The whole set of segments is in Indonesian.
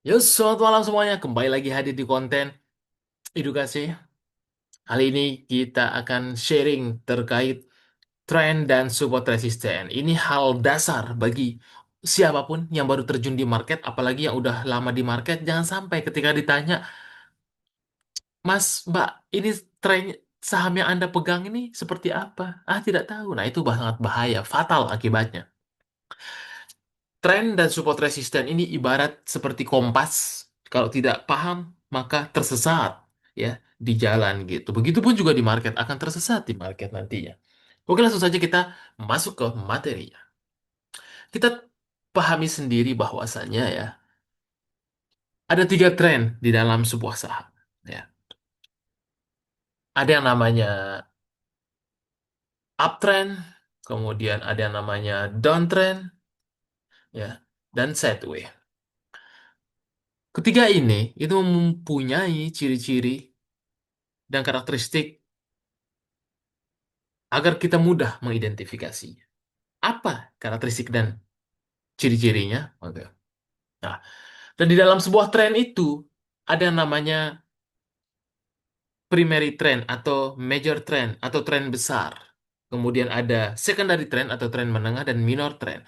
Yo, selamat malam semuanya. Kembali lagi hadir di konten edukasi. Kali ini kita akan sharing terkait tren dan support resisten. Ini hal dasar bagi siapapun yang baru terjun di market, apalagi yang udah lama di market. Jangan sampai ketika ditanya, Mas, Mbak, ini tren saham yang Anda pegang ini seperti apa? Ah, tidak tahu. Nah, itu sangat bahaya, fatal akibatnya. Tren dan support resisten ini ibarat seperti kompas. Kalau tidak paham, maka tersesat ya di jalan gitu. Begitupun juga di market akan tersesat di market nantinya. Oke, langsung saja kita masuk ke materinya. Kita pahami sendiri bahwasannya ya, ada tiga tren di dalam sebuah saham. Ya. Ada yang namanya uptrend, kemudian ada yang namanya downtrend, ya, dan sideways. Ketiga ini itu mempunyai ciri-ciri dan karakteristik agar kita mudah mengidentifikasinya. Apa karakteristik dan ciri-cirinya? Oke. Nah, dan di dalam sebuah tren itu ada yang namanya primary trend atau major trend atau tren besar. Kemudian ada secondary trend atau tren menengah dan minor trend.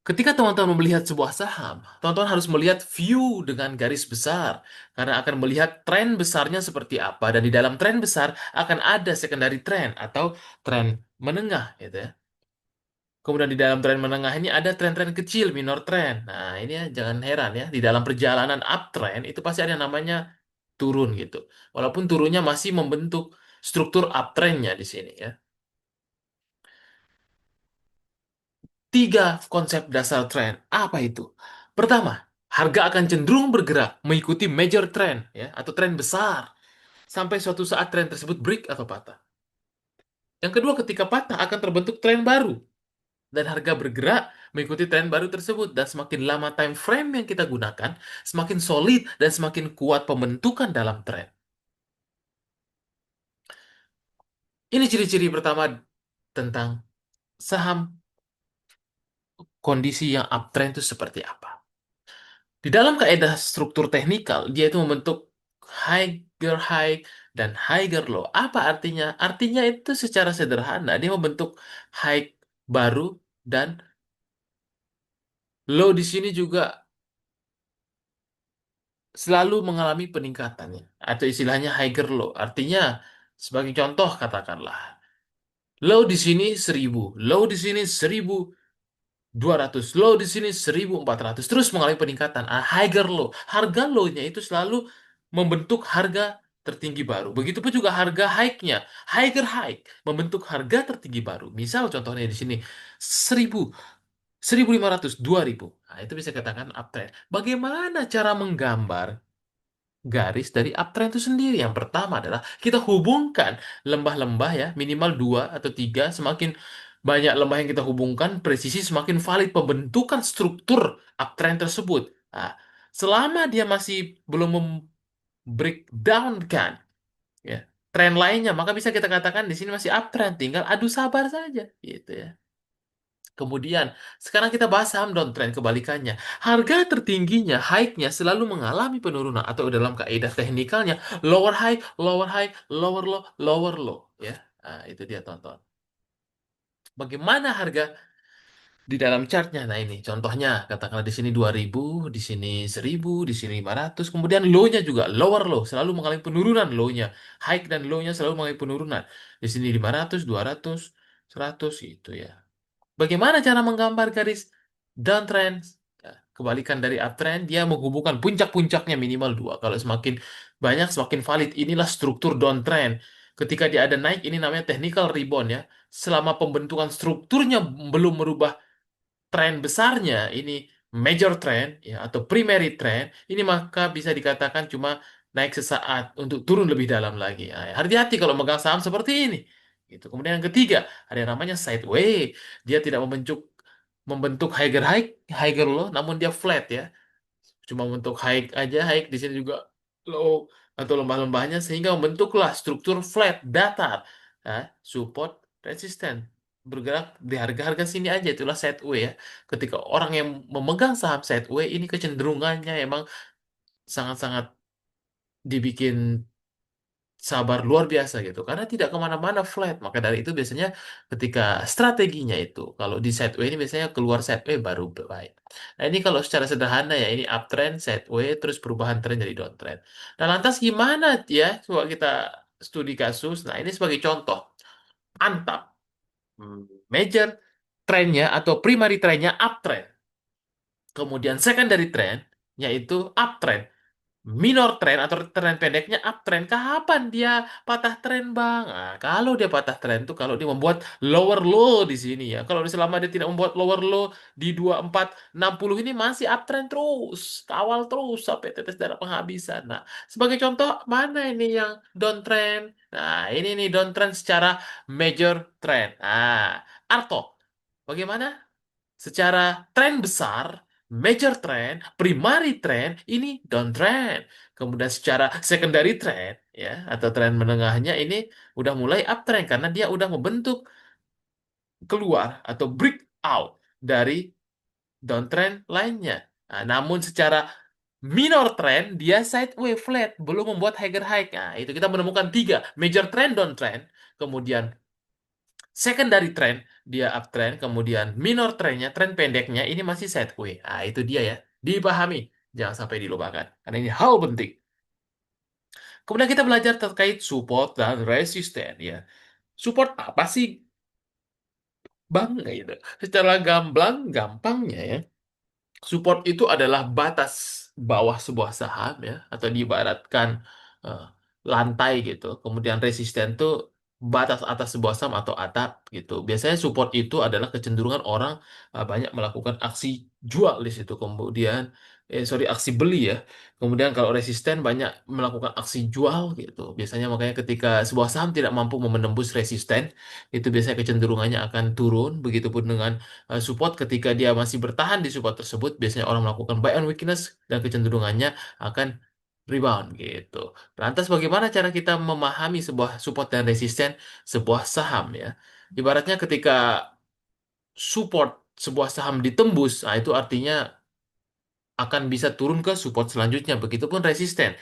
Ketika teman-teman melihat sebuah saham, teman-teman harus melihat view dengan garis besar karena akan melihat tren besarnya seperti apa dan di dalam tren besar akan ada secondary trend atau tren menengah gitu ya. Kemudian di dalam tren menengah ini ada tren-tren kecil, minor trend. Nah, ini ya jangan heran ya, di dalam perjalanan uptrend itu pasti ada yang namanya turun gitu. Walaupun turunnya masih membentuk struktur uptrendnya di sini ya. Tiga konsep dasar trend. Apa itu? Pertama, harga akan cenderung bergerak mengikuti major trend ya atau tren besar sampai suatu saat tren tersebut break atau patah. Yang kedua, ketika patah akan terbentuk tren baru dan harga bergerak mengikuti tren baru tersebut dan semakin lama time frame yang kita gunakan semakin solid dan semakin kuat pembentukan dalam tren. Ini ciri-ciri pertama tentang saham kondisi yang uptrend itu seperti apa. Di dalam kaidah struktur teknikal dia itu membentuk higher high dan higher low. Apa artinya? Artinya itu secara sederhana dia membentuk high baru dan low di sini juga selalu mengalami peningkatannya atau istilahnya higher low. Artinya sebagai contoh katakanlah low di sini 1000, low di sini 1200, low di sini 1400 terus mengalami peningkatan. Ah, higher low. Harga low-nya itu selalu membentuk harga tertinggi baru. Begitupun juga harga high-nya, higher high membentuk harga tertinggi baru. Misal contohnya di sini 1000, 1500, 2000. Nah, itu bisa katakan uptrend. Bagaimana cara menggambar garis dari uptrend itu sendiri? Yang pertama adalah kita hubungkan lembah-lembah ya, minimal dua atau tiga. Semakin banyak lembah yang kita hubungkan, presisi semakin valid pembentukan struktur uptrend tersebut. Nah, selama dia masih belum breakdown kan, ya, tren lainnya, maka bisa kita katakan di sini masih uptrend. Tinggal adu sabar saja, gitu ya. Kemudian, sekarang kita bahas saham downtrend kebalikannya. Harga tertingginya, high-nya selalu mengalami penurunan atau dalam kaidah teknikalnya lower high, lower high, lower low, lower low, ya. Nah, itu dia tonton. Bagaimana harga di dalam chartnya? Nah, ini contohnya, katakanlah di sini 2000, di sini 1000, di sini 500, kemudian low-nya juga lower low, selalu mengalami penurunan low-nya. High dan low-nya selalu mengalami penurunan. Di sini 500, 200, 100 gitu ya. Bagaimana cara menggambar garis downtrend? Ya, kebalikan dari uptrend, dia menghubungkan puncak-puncaknya minimal dua. Kalau semakin banyak, semakin valid. Inilah struktur downtrend. Ketika dia ada naik, ini namanya technical rebound ya. Selama pembentukan strukturnya belum merubah tren besarnya, ini major trend ya atau primary trend, ini maka bisa dikatakan cuma naik sesaat untuk turun lebih dalam lagi. Nah, hati-hati kalau megang saham seperti ini. Gitu. Kemudian yang ketiga, ada yang namanya sideways. Dia tidak membentuk higher high, higher low, namun dia flat ya. Cuma membentuk high aja, high di sini juga low atau lembah-lembahnya sehingga membentuklah struktur flat datar. Ya, support resisten. bergerak di harga-harga sini aja, itulah sideways ya. Ketika orang yang memegang saham sideways ini kecenderungannya emang sangat-sangat dibikin sabar luar biasa gitu karena tidak kemana-mana flat. Maka dari itu biasanya ketika strateginya itu kalau di sideways ini biasanya keluar sideways baru baik. Nah ini kalau secara sederhana ya, ini uptrend sideways terus perubahan tren jadi downtrend. Nah lantas gimana ya coba kita studi kasus. Nah ini sebagai contoh, mantap. Major trennya atau primary trennya uptrend, kemudian secondary trend yaitu uptrend. Minor trend atau tren pendeknya uptrend. Kapan dia patah tren, Bang? Nah, kalau dia patah tren tuh kalau dia membuat lower low di sini ya. Kalau selama dia tidak membuat lower low di 2460 ini masih uptrend terus, kawal terus sampai tetes darah penghabisan. Nah, sebagai contoh mana ini yang downtrend? Nah, ini nih downtrend secara major trend. Nah, Arto, bagaimana? Secara tren besar, major trend, primary trend, ini downtrend. Kemudian secara secondary trend, ya, atau tren menengahnya ini udah mulai uptrend karena dia udah membentuk keluar atau break out dari downtrend lainnya. Nah, namun secara minor trend, dia sideways flat, belum membuat higher high. Nah, itu kita menemukan tiga, major trend, downtrend, kemudian secondary trend dia uptrend, kemudian minor trendnya, tren pendeknya ini masih sideways. Nah, itu dia ya. Dipahami, jangan sampai dilupakan. Karena ini hal penting. Kemudian kita belajar terkait support dan resisten ya. Support apa sih, Bang? Gitu. Secara gamblang, gampangnya ya. Support itu adalah batas bawah sebuah saham ya, atau diibaratkan eh, lantai gitu. Kemudian resisten itu batas atas sebuah saham atau atap gitu. Biasanya support itu adalah kecenderungan orang banyak melakukan aksi jual di situ. Kemudian sorry, aksi beli ya. Kemudian kalau resisten banyak melakukan aksi jual gitu. Biasanya makanya ketika sebuah saham tidak mampu menembus resisten, itu biasanya kecenderungannya akan turun. Begitupun dengan support, ketika dia masih bertahan di support tersebut, biasanya orang melakukan buy on weakness dan kecenderungannya akan rebound gitu. Lantas bagaimana cara kita memahami sebuah support dan resisten sebuah saham ya? Ibaratnya ketika support sebuah saham ditembus, nah itu artinya akan bisa turun ke support selanjutnya. Begitupun resisten.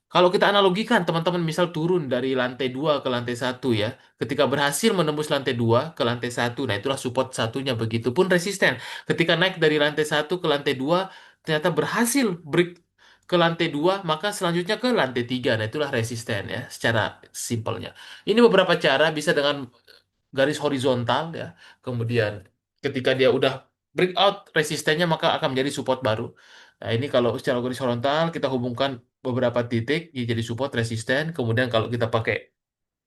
Kalau kita analogikan, teman-teman misal turun dari lantai 2 ke lantai satu ya. Ketika berhasil menembus lantai 2 ke lantai satu, nah itulah support satunya. Begitupun resisten. Ketika naik dari lantai satu ke lantai 2 ternyata berhasil break ke lantai 2 maka selanjutnya ke lantai 3. Nah itulah resisten ya, secara simpelnya. Ini beberapa cara, bisa dengan garis horizontal ya. Kemudian ketika dia udah breakout resistennya maka akan menjadi support baru. Nah, ini kalau secara garis horizontal kita hubungkan beberapa titik ya jadi support resisten. Kemudian kalau kita pakai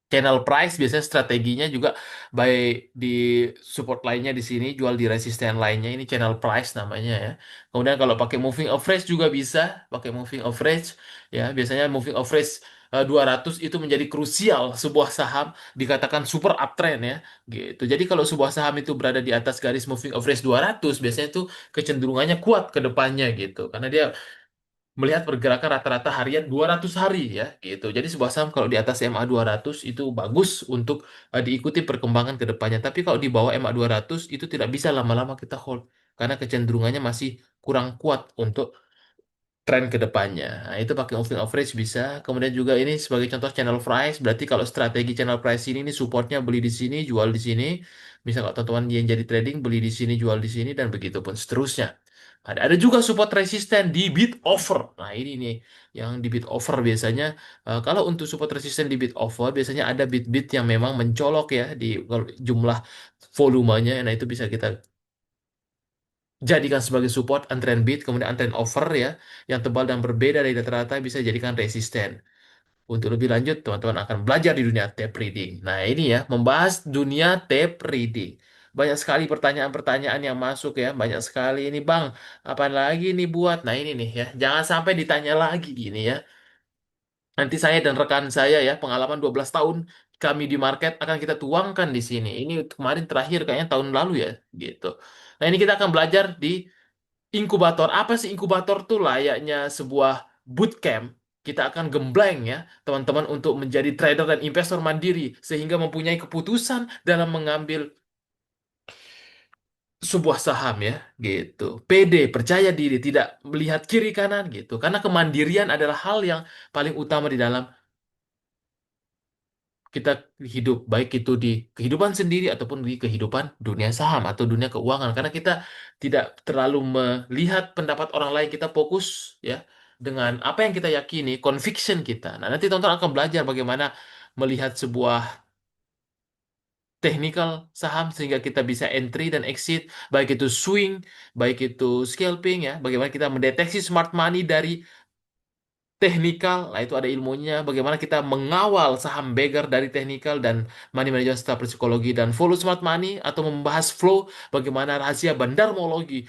channel price, biasanya strateginya juga baik di support lainnya di sini, jual di resisten lainnya, ini channel price namanya ya. Kemudian kalau pakai moving average juga bisa, pakai moving average ya. Biasanya moving average 200 itu menjadi krusial sebuah saham dikatakan super uptrend ya gitu. Jadi kalau sebuah saham itu berada di atas garis moving average 200, biasanya itu kecenderungannya kuat ke depannya gitu. Karena dia melihat pergerakan rata-rata harian 200 hari ya gitu. Jadi sebuah saham kalau di atas MA 200 itu bagus untuk diikuti perkembangan ke depannya. Tapi kalau di bawah MA 200 itu tidak bisa lama-lama kita hold karena kecenderungannya masih kurang kuat untuk tren ke depannya. Nah, itu pakai moving average bisa. Kemudian juga ini sebagai contoh channel price. Berarti kalau strategi channel price ini supportnya beli di sini, jual di sini. Misal kalau teman-teman yang jadi trading beli di sini, jual di sini dan begitu pun seterusnya. Ada juga support resisten di bid offer. Nah, ini nih yang di bid offer biasanya kalau untuk support resisten di bid offer biasanya ada bid-bid yang memang mencolok ya di kalau jumlah volumenya. Nah, itu bisa kita jadikan sebagai support antrean bid, kemudian antrean offer ya, yang tebal dan berbeda dari rata-rata bisa jadikan resisten. Untuk lebih lanjut, teman-teman akan belajar di dunia tape reading. Nah, ini ya, membahas dunia tape reading. Banyak sekali pertanyaan-pertanyaan yang masuk ya, banyak sekali ini Bang, apa lagi nih buat? Nah, ini nih ya, jangan sampai ditanya lagi gini ya. Nanti saya dan rekan saya ya, pengalaman 12 tahun kami di market akan kita tuangkan di sini. Ini kemarin terakhir kayaknya tahun lalu ya, gitu. Nah, ini kita akan belajar di inkubator. Apa sih inkubator tuh? Layaknya sebuah bootcamp. Kita akan gembleng ya, teman-teman, untuk menjadi trader dan investor mandiri sehingga mempunyai keputusan dalam mengambil sebuah saham ya, gitu. PD, percaya diri, tidak melihat kiri kanan gitu. Karena kemandirian adalah hal yang paling utama di dalam kita hidup, baik itu di kehidupan sendiri ataupun di kehidupan dunia saham atau dunia keuangan. Karena kita tidak terlalu melihat pendapat orang lain, kita fokus ya dengan apa yang kita yakini, conviction kita. Nah, nanti tonton akan belajar bagaimana melihat sebuah technical saham sehingga kita bisa entry dan exit, baik itu swing, baik itu scalping ya, bagaimana kita mendeteksi smart money dari teknikal, nah itu ada ilmunya. Bagaimana kita mengawal saham beggar dari teknikal dan money management setelah psikologi dan follow smart money atau membahas flow, bagaimana rahasia bandarmologi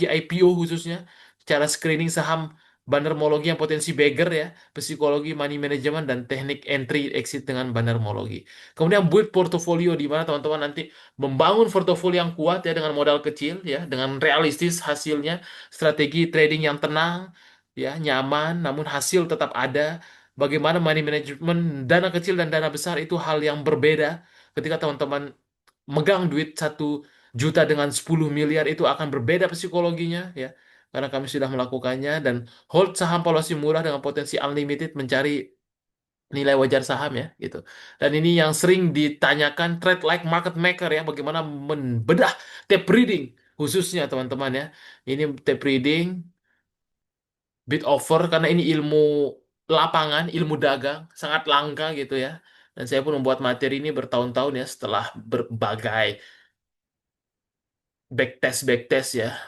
IPO khususnya, cara screening saham bandarmologi yang potensi beggar ya, psikologi money management dan teknik entry exit dengan bandarmologi. Kemudian build portfolio di mana teman-teman nanti membangun portofolio yang kuat ya dengan modal kecil ya, dengan realistis hasilnya, strategi trading yang tenang ya, nyaman, namun hasil tetap ada. Bagaimana money management dana kecil dan dana besar itu hal yang berbeda. Ketika teman-teman megang duit 1 juta dengan 10 miliar itu akan berbeda psikologinya ya. Karena kami sudah melakukannya dan hold saham polosi murah dengan potensi unlimited mencari nilai wajar saham ya gitu. Dan ini yang sering ditanyakan trade like market maker ya, bagaimana membedah tape reading khususnya teman-teman ya. Ini tape reading bid over karena ini ilmu lapangan, ilmu dagang, sangat langka gitu ya. Dan saya pun membuat materi ini bertahun-tahun ya setelah berbagai backtest ya.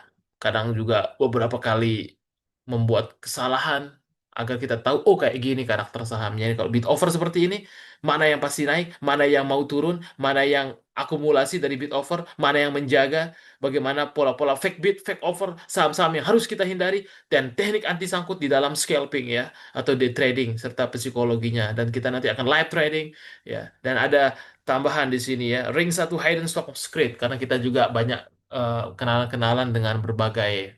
Kadang juga beberapa kali membuat kesalahan agar kita tahu oh kayak gini karakter sahamnya. Ini kalau bid over seperti ini, mana yang pasti naik, mana yang mau turun, mana yang akumulasi dari bid over, mana yang menjaga, bagaimana pola-pola fake bid, fake over, saham-saham yang harus kita hindari, dan teknik anti sangkut di dalam scalping ya, atau day trading serta psikologinya. Dan kita nanti akan live trading ya. Dan ada tambahan di sini ya, ring satu hidden stock of script karena kita juga banyak kenalan-kenalan dengan berbagai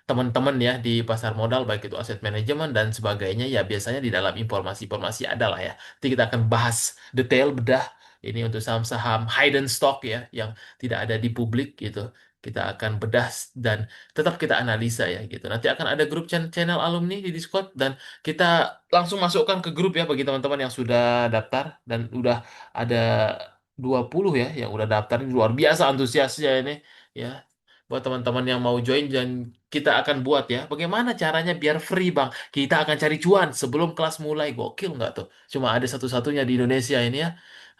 teman-teman ya di pasar modal baik itu aset manajemen dan sebagainya ya biasanya di dalam informasi-informasi adalah ya. Nanti kita akan bahas detail bedah ini untuk saham-saham hidden stock ya yang tidak ada di publik gitu. Kita akan bedah dan tetap kita analisa ya gitu. Nanti akan ada grup channel alumni di Discord dan kita langsung masukkan ke grup ya bagi teman-teman yang sudah daftar dan udah ada 20 ya yang udah daftar. Ini luar biasa antusiasnya ini ya buat teman-teman yang mau join dan kita akan buat ya. Bagaimana caranya biar free, Bang? Kita akan cari cuan sebelum kelas mulai. Gokil nggak tuh? Cuma ada satu-satunya di Indonesia ini ya.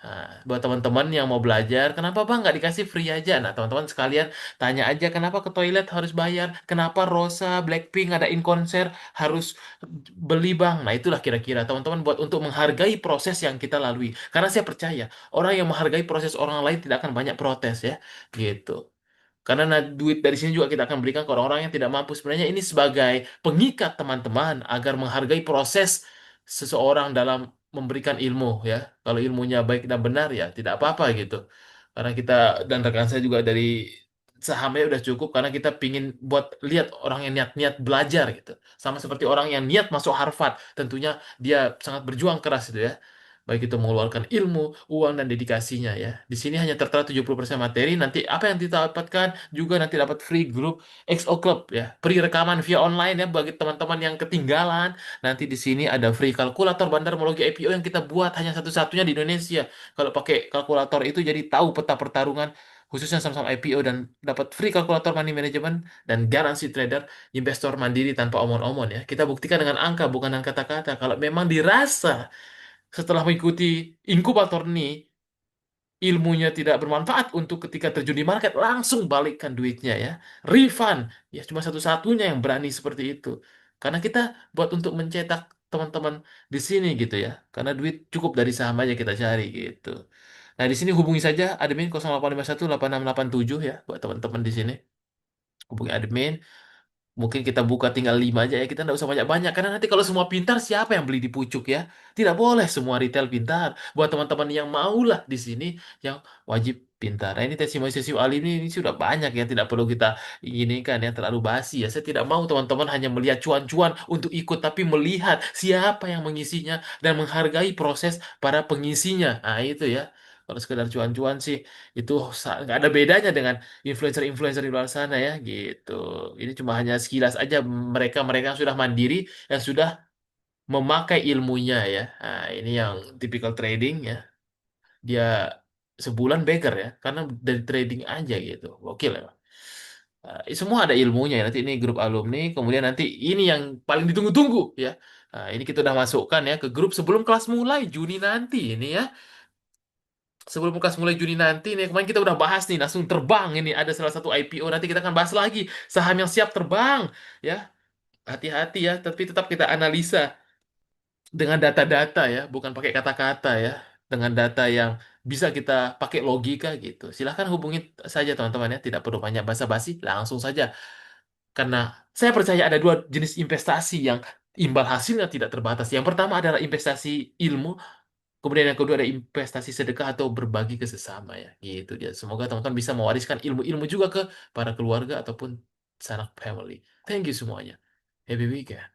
Nah, buat teman-teman yang mau belajar, kenapa Bang nggak dikasih free aja? Nah, teman-teman sekalian tanya aja kenapa ke toilet harus bayar? Kenapa Rosa, Blackpink ngadain konser harus beli Bang? Nah, itulah kira-kira teman-teman buat untuk menghargai proses yang kita lalui. Karena saya percaya orang yang menghargai proses orang lain tidak akan banyak protes ya. Gitu. Karena duit dari sini juga kita akan berikan ke orang-orang yang tidak mampu. Sebenarnya ini sebagai pengikat teman-teman agar menghargai proses seseorang dalam memberikan ilmu ya. Kalau ilmunya baik dan benar ya tidak apa-apa gitu. Karena kita dan rekan saya juga dari sahamnya udah cukup karena kita pingin buat lihat orang yang niat-niat belajar gitu. Sama seperti orang yang niat masuk Harvard, tentunya dia sangat berjuang keras itu ya. Baik itu mengeluarkan ilmu, uang, dan dedikasinya ya. Di sini hanya tertera 70% materi. Nanti apa yang kita dapatkan juga nanti dapat free group XO Club ya. Free rekaman via online ya bagi teman-teman yang ketinggalan. Nanti di sini ada free kalkulator bandarmologi IPO yang kita buat hanya satu-satunya di Indonesia. Kalau pakai kalkulator itu jadi tahu peta pertarungan khususnya sama-sama IPO dan dapat free kalkulator money management dan garansi trader investor mandiri tanpa omon-omon ya. Kita buktikan dengan angka bukan dengan kata-kata. Kalau memang dirasa setelah mengikuti inkubator ini, ilmunya tidak bermanfaat untuk ketika terjun di market, langsung balikkan duitnya ya. Refund, ya cuma satu-satunya yang berani seperti itu. Karena kita buat untuk mencetak teman-teman di sini gitu ya. Karena duit cukup dari saham aja kita cari gitu. Nah, di sini hubungi saja admin 0851 8687 ya buat teman-teman di sini. Hubungi admin. Mungkin kita buka tinggal 5 aja ya. Kita nggak usah banyak-banyak. Karena nanti kalau semua pintar, siapa yang beli di pucuk ya? Tidak boleh semua retail pintar. Buat teman-teman yang maulah di sini, yang wajib pintar. Nah, ini testimoni-testimoni Ali ini sudah banyak ya. Tidak perlu kita ini kan ya, terlalu basi ya. Saya tidak mau teman-teman hanya melihat cuan-cuan untuk ikut, tapi melihat siapa yang mengisinya dan menghargai proses para pengisinya. Nah, itu ya. Kalau sekedar cuan-cuan sih itu nggak ada bedanya dengan influencer-influencer di luar sana ya gitu. Ini cuma hanya sekilas aja mereka-mereka yang sudah mandiri, yang sudah memakai ilmunya ya. Nah, ini yang typical trading ya. Dia sebulan beggar ya, karena dari trading aja gitu. Gokil ya. Semua ada ilmunya ya. Nanti ini grup alumni, kemudian nanti ini yang paling ditunggu-tunggu ya. Ini kita udah masukkan ya ke grup sebelum kelas mulai Juni nanti ini ya. Sebelum kelas mulai Juni nanti nih, kemarin kita udah bahas nih, langsung terbang ini ada salah satu IPO, nanti kita akan bahas lagi saham yang siap terbang ya. Hati-hati ya, tapi tetap kita analisa dengan data-data ya, bukan pakai kata-kata ya, dengan data yang bisa kita pakai logika gitu. Silahkan hubungi saja teman-teman ya, tidak perlu banyak basa-basi, langsung saja. Karena saya percaya ada dua jenis investasi yang imbal hasilnya tidak terbatas. Yang pertama adalah investasi ilmu, kemudian yang kedua ada investasi sedekah atau berbagi ke sesama ya. Gitu dia. Semoga teman-teman bisa mewariskan ilmu-ilmu juga ke para keluarga ataupun sanak family. Thank you semuanya. Happy weekend.